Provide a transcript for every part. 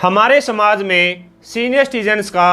हमारे समाज में सीनियर सिटीजन्स का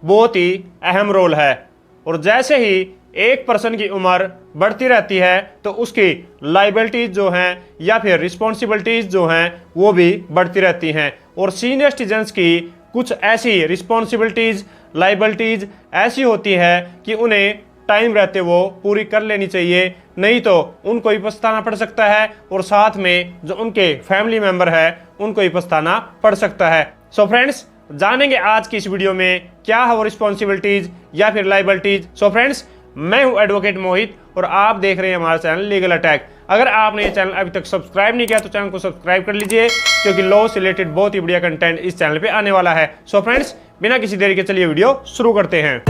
बहुत ही अहम रोल है और जैसे ही एक पर्सन की उम्र बढ़ती रहती है तो उसकी लाइबिलिटीज़ जो हैं या फिर रिस्पॉन्सिबिलिटीज़ जो हैं वो भी बढ़ती रहती हैं। और सीनियर सिटीजन्स की कुछ ऐसी रिस्पॉन्सिबिलिटीज़ लाइबिलिटीज़ ऐसी होती है कि उन्हें टाइम रहते वो पूरी कर लेनी चाहिए, नहीं तो उनको ही पछताना पड़ सकता है और साथ में जो उनके फैमिली मेम्बर है उनको ही पछताना पड़ सकता है। सो फ्रेंड्स, जानेंगे आज की इस वीडियो में क्या है वो रिस्पॉन्सिबिलिटीज़ या फिर लाइबिलिटीज़। सो फ्रेंड्स, मैं हूं एडवोकेट मोहित और आप देख रहे हैं हमारा चैनल लीगल अटैक। अगर आपने ये चैनल अभी तक सब्सक्राइब नहीं किया तो चैनल को सब्सक्राइब कर लीजिए, क्योंकि लॉ से रिलेटेड बहुत ही बढ़िया कंटेंट इस चैनल पे आने वाला है। सो फ्रेंड्स, बिना किसी देरी के चलिए वीडियो शुरू करते हैं।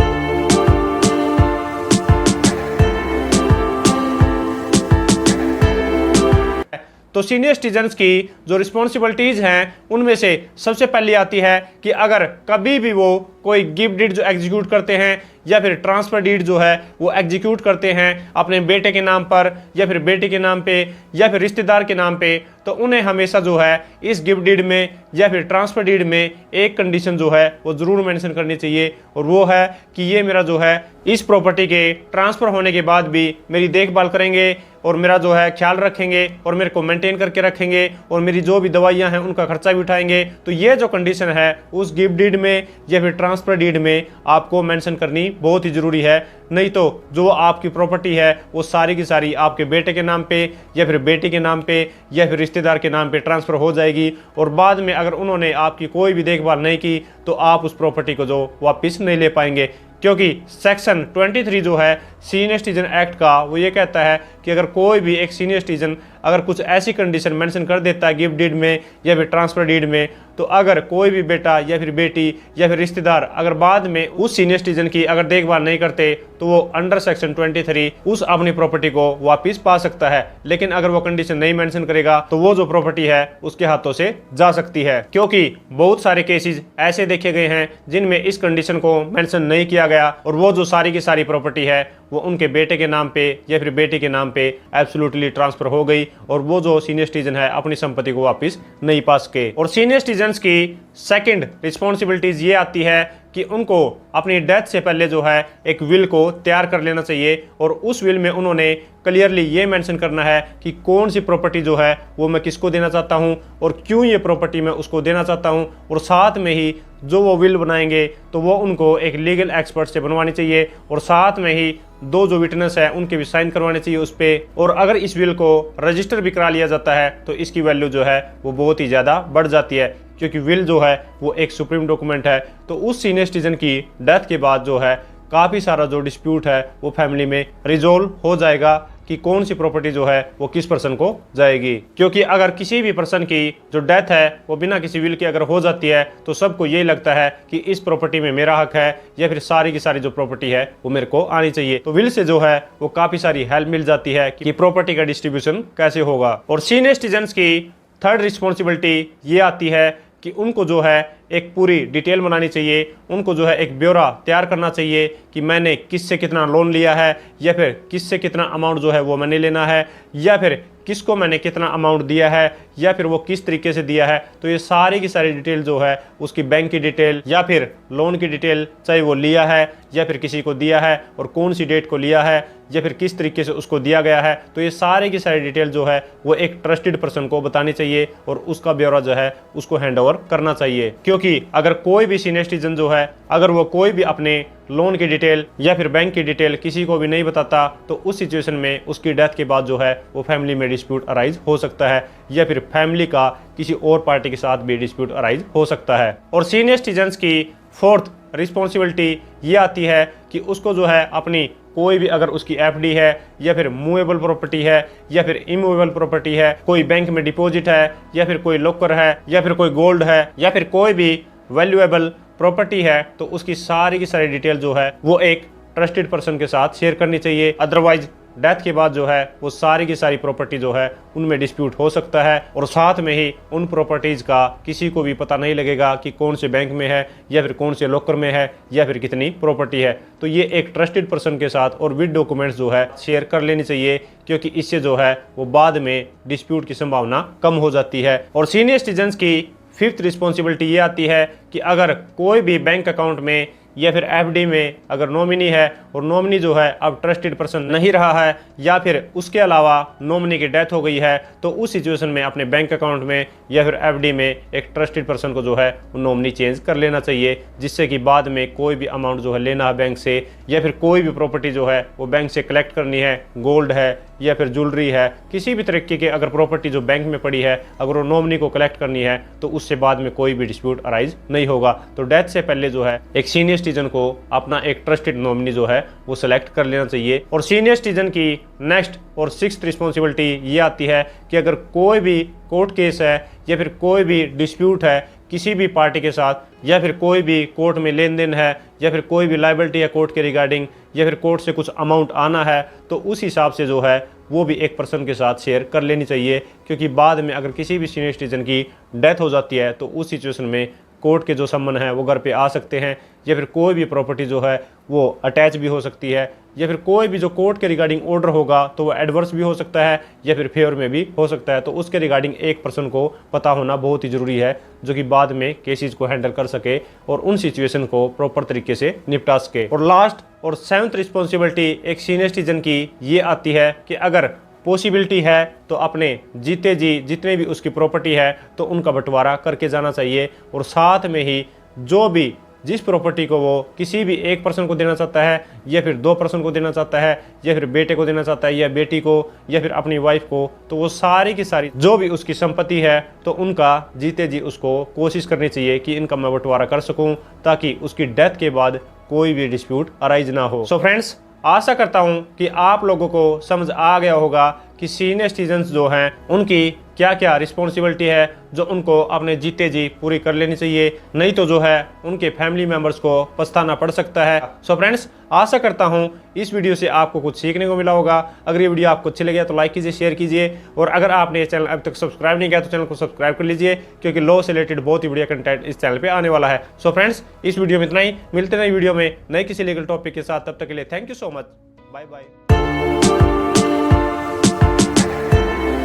तो सीनियर सिटीजन्स की जो रिस्पॉन्सिबिलिटीज़ हैं उनमें से सबसे पहली आती है कि अगर कभी भी वो कोई गिफ्ट डीड जो एग्जीक्यूट करते हैं या फिर ट्रांसफ़र डीड जो है वो एग्जीक्यूट करते हैं अपने बेटे के नाम पर या फिर बेटी के नाम पे या फिर रिश्तेदार के नाम पे, तो उन्हें हमेशा जो है इस गिफ्ट डीड में या फिर ट्रांसफ़र डीड में एक कंडीशन जो है वो ज़रूर मेंशन करनी चाहिए, और वो है कि ये मेरा जो है इस प्रॉपर्टी के ट्रांसफ़र होने के बाद भी मेरी देखभाल करेंगे और मेरा जो है ख्याल रखेंगे और मेरे को मेंटेन करके रखेंगे और मेरी जो भी दवाइयाँ हैं उनका खर्चा भी उठाएंगे। तो ये जो कंडीशन है उस गिफ्ट डीड में या फिर ट्रांसफ़र डीड में आपको मेंशन करनी बहुत ही ज़रूरी है, नहीं तो जो आपकी प्रॉपर्टी है वो सारी की सारी आपके बेटे के नाम पे या फिर बेटी के नाम पे या फिर रिश्तेदार के नाम पे ट्रांसफ़र हो जाएगी और बाद में अगर उन्होंने आपकी कोई भी देखभाल नहीं की तो आप उस प्रॉपर्टी को जो वापस नहीं ले पाएंगे। क्योंकि सेक्शन 23 जो है सीनियर सिटीजन एक्ट का वो ये कहता है कि अगर कोई भी एक सीनियर सिटीजन अगर कुछ ऐसी कंडीशन मेंशन कर देता है गिफ्ट डीड में या फिर ट्रांसफ़र डीड में, तो अगर कोई भी बेटा या फिर बेटी या फिर रिश्तेदार अगर बाद में उस सीनियर सिटीजन की अगर देखभाल नहीं करते तो वो अंडर सेक्शन 23 उस अपनी प्रॉपर्टी को वापस पा सकता है। लेकिन अगर वो कंडीशन नहीं मेंशन करेगा तो वो जो प्रॉपर्टी है उसके हाथों से जा सकती है, क्योंकि बहुत सारे केसेस ऐसे देखे गए हैं जिनमें इस कंडीशन को मेंशन नहीं किया गया और वो जो सारी की सारी प्रॉपर्टी है वो उनके बेटे के नाम पे या फिर बेटी के नाम पे एब्सोल्युटली ट्रांसफर हो गई और वो जो सीनियर सिटीजन है अपनी संपत्ति को वापस नहीं पा सके। और सीनियर सिटीजन्स की सेकंड रिस्पॉन्सिबिलिटीज ये आती है कि उनको अपनी डेथ से पहले जो है एक विल को तैयार कर लेना चाहिए और उस विल में उन्होंने क्लियरली ये मेंशन करना है कि कौन सी प्रॉपर्टी जो है वो मैं किसको देना चाहता हूँ और क्यों ये प्रॉपर्टी मैं उसको देना चाहता हूँ। और साथ में ही जो वो विल बनाएंगे तो वो उनको एक लीगल एक्सपर्ट से बनवानी चाहिए और साथ में ही दो जो विटनेस है उनके भी साइन करवाने चाहिए उस पर। और अगर इस विल को रजिस्टर भी करा लिया जाता है तो इसकी वैल्यू जो है वो बहुत ही ज़्यादा बढ़ जाती है, क्योंकि विल जो है वो एक सुप्रीम डॉक्यूमेंट है। तो उस सीनियर सिटीजन की डेथ के बाद जो है काफ़ी सारा जो डिस्प्यूट है वो फैमिली में रिजोल्व हो जाएगा कि कौन सी प्रॉपर्टी जो है वो किस पर्सन को जाएगी। क्योंकि अगर किसी भी पर्सन की जो डेथ है वो बिना किसी विल के अगर हो जाती है तो सबको यही लगता है कि इस प्रॉपर्टी में मेरा हक है या फिर सारी की सारी जो प्रॉपर्टी है वो मेरे को आनी चाहिए। तो विल से जो है वो काफ़ी सारी हेल्प मिल जाती है कि प्रॉपर्टी का डिस्ट्रीब्यूशन कैसे होगा। और सीनियर सिटीजन्स की थर्ड रिस्पॉन्सिबिलिटी ये आती है कि उनको जो है एक पूरी डिटेल बनानी चाहिए, उनको जो है एक ब्यौरा तैयार करना चाहिए कि मैंने किससे कितना लोन लिया है या फिर किससे कितना अमाउंट जो है वो मैंने लेना है या फिर किसको मैंने कितना अमाउंट दिया है या फिर वो किस तरीके से दिया है। तो ये सारी की सारी डिटेल जो है उसकी बैंक की डिटेल या फिर लोन की डिटेल, चाहे वो लिया है या फिर किसी को दिया है और कौन सी डेट को लिया है या फिर किस तरीके से उसको दिया गया है, तो ये सारी की सारी डिटेल जो है वो एक ट्रस्टेड पर्सन को बतानी चाहिए और उसका ब्यौरा जो है उसको हैंड ओवर करना चाहिए। क्योंकि अगर कोई भी सीनियर सिटीजन जो है अगर वो कोई भी अपने लोन की डिटेल या फिर बैंक की डिटेल किसी को भी नहीं बताता तो उस सिचुएशन में उसकी डेथ के बाद जो है वो फैमिली में डिस्प्यूट अराइज हो सकता है या फिर फैमिली का किसी और पार्टी के साथ भी डिस्प्यूट अराइज हो सकता है। और सीनियर सिटीजन्स की फोर्थ रिस्पॉन्सिबिलिटी ये आती है कि उसको जो है अपनी कोई भी अगर उसकी एफडी है या फिर मूवेबल प्रॉपर्टी है या फिर इमूवेबल प्रॉपर्टी है, कोई बैंक में डिपॉजिट है या फिर कोई लॉकर है या फिर कोई गोल्ड है या फिर कोई भी वैल्यूएबल प्रॉपर्टी है, तो उसकी सारी की सारी डिटेल जो है वो एक ट्रस्टेड पर्सन के साथ शेयर करनी चाहिए। अदरवाइज डेथ के बाद जो है वो सारी की सारी प्रॉपर्टी जो है उनमें डिस्प्यूट हो सकता है और साथ में ही उन प्रॉपर्टीज़ का किसी को भी पता नहीं लगेगा कि कौन से बैंक में है या फिर कौन से लॉकर में है या फिर कितनी प्रॉपर्टी है। तो ये एक ट्रस्टेड पर्सन के साथ और विद डॉक्यूमेंट्स जो है शेयर कर लेनी चाहिए, क्योंकि इससे जो है वो बाद में डिस्प्यूट की संभावना कम हो जाती है। और सीनियर सिटीजन्स की फिफ्थ रिस्पॉन्सिबिलिटी ये आती है कि अगर कोई भी बैंक अकाउंट में या फिर एफडी में अगर नॉमिनी है और नॉमिनी जो है अब ट्रस्टेड पर्सन नहीं रहा है या फिर उसके अलावा नॉमिनी की डेथ हो गई है, तो उस सिचुएशन में अपने बैंक अकाउंट में या फिर एफडी में एक ट्रस्टेड पर्सन को जो है वो नॉमिनी चेंज कर लेना चाहिए, जिससे कि बाद में कोई भी अमाउंट जो है लेना है बैंक से या फिर कोई भी प्रॉपर्टी जो है वो बैंक से कलेक्ट करनी है, गोल्ड है या फिर ज्वेलरी है, किसी भी तरीके की अगर प्रॉपर्टी जो बैंक में पड़ी है अगर वो नॉमिनी को कलेक्ट करनी है तो उससे बाद में कोई भी डिस्प्यूट अराइज नहीं होगा। तो डेथ से पहले जो है एक सीनियर सिटीजन को अपना एक ट्रस्टेड नॉमिनी जो है वो सिलेक्ट कर लेना चाहिए। और सीनियर सिटीजन की नेक्स्ट और सिक्स्थ रिस्पॉन्सिबिलिटी ये आती है कि अगर कोई भी कोर्ट केस है या फिर कोई भी डिस्प्यूट है किसी भी पार्टी के साथ या फिर कोई भी कोर्ट में लेन देन है या फिर कोई भी लाइबिलिटी है कोर्ट के रिगार्डिंग या फिर कोर्ट से कुछ अमाउंट आना है, तो उस हिसाब से जो है वो भी एक पर्सन के साथ शेयर कर लेनी चाहिए, क्योंकि बाद में अगर किसी भी सीनियर सिटीजन की डेथ हो जाती है तो उस सिचुएशन में कोर्ट के जो सम्मन है वो घर पे आ सकते हैं या फिर कोई भी प्रॉपर्टी जो है वो अटैच भी हो सकती है या फिर कोई भी जो कोर्ट के रिगार्डिंग ऑर्डर होगा तो वो एडवर्स भी हो सकता है या फिर फेवर में भी हो सकता है। तो उसके रिगार्डिंग एक पर्सन को पता होना बहुत ही ज़रूरी है जो कि बाद में केसेस को हैंडल कर सके और उन सिचुएशन को प्रॉपर तरीके से निपटा सके। और लास्ट और सेवंथ रिस्पॉन्सिबिलिटी एक सीनियर सिटीजन की ये आती है कि अगर पॉसिबिलिटी है तो अपने जीते जी जितने भी उसकी प्रॉपर्टी है तो उनका बंटवारा करके जाना चाहिए। और साथ में ही जो भी जिस प्रॉपर्टी को वो किसी भी एक पर्सन को देना चाहता है या फिर दो पर्सन को देना चाहता है या फिर बेटे को देना चाहता है या बेटी को या फिर अपनी वाइफ को, तो वो सारी की सारी जो भी उसकी संपत्ति है तो उनका जीते जी उसको कोशिश करनी चाहिए कि इनका मैं बंटवारा कर सकूं ताकि उसकी डेथ के बाद कोई भी डिस्प्यूट अराइज ना हो। सो फ्रेंड्स, आशा करता हूं कि आप लोगों को समझ आ गया होगा कि सीनियर सिटीजन्स जो हैं उनकी क्या क्या रिस्पॉन्सिबिलिटी है जो उनको अपने जीते जी पूरी कर लेनी चाहिए, नहीं तो जो है उनके फैमिली मेंबर्स को पछताना पड़ सकता है। सो फ्रेंड्स, आशा करता हूं इस वीडियो से आपको कुछ सीखने को मिला होगा। अगर ये वीडियो आपको अच्छी लगे तो लाइक कीजिए, शेयर कीजिए और अगर आपने ये चैनल अभी तक सब्सक्राइब नहीं किया तो चैनल को सब्सक्राइब कर लीजिए, क्योंकि लॉ से रिलेटेड बहुत ही बढ़िया कंटेंट इस चैनल पर आने वाला है। सो फ्रेंड्स, इस वीडियो में इतना ही, मिलते नए वीडियो में नए किसी लीगल टॉपिक के साथ, तब तक के लिए thank you so much, bye bye.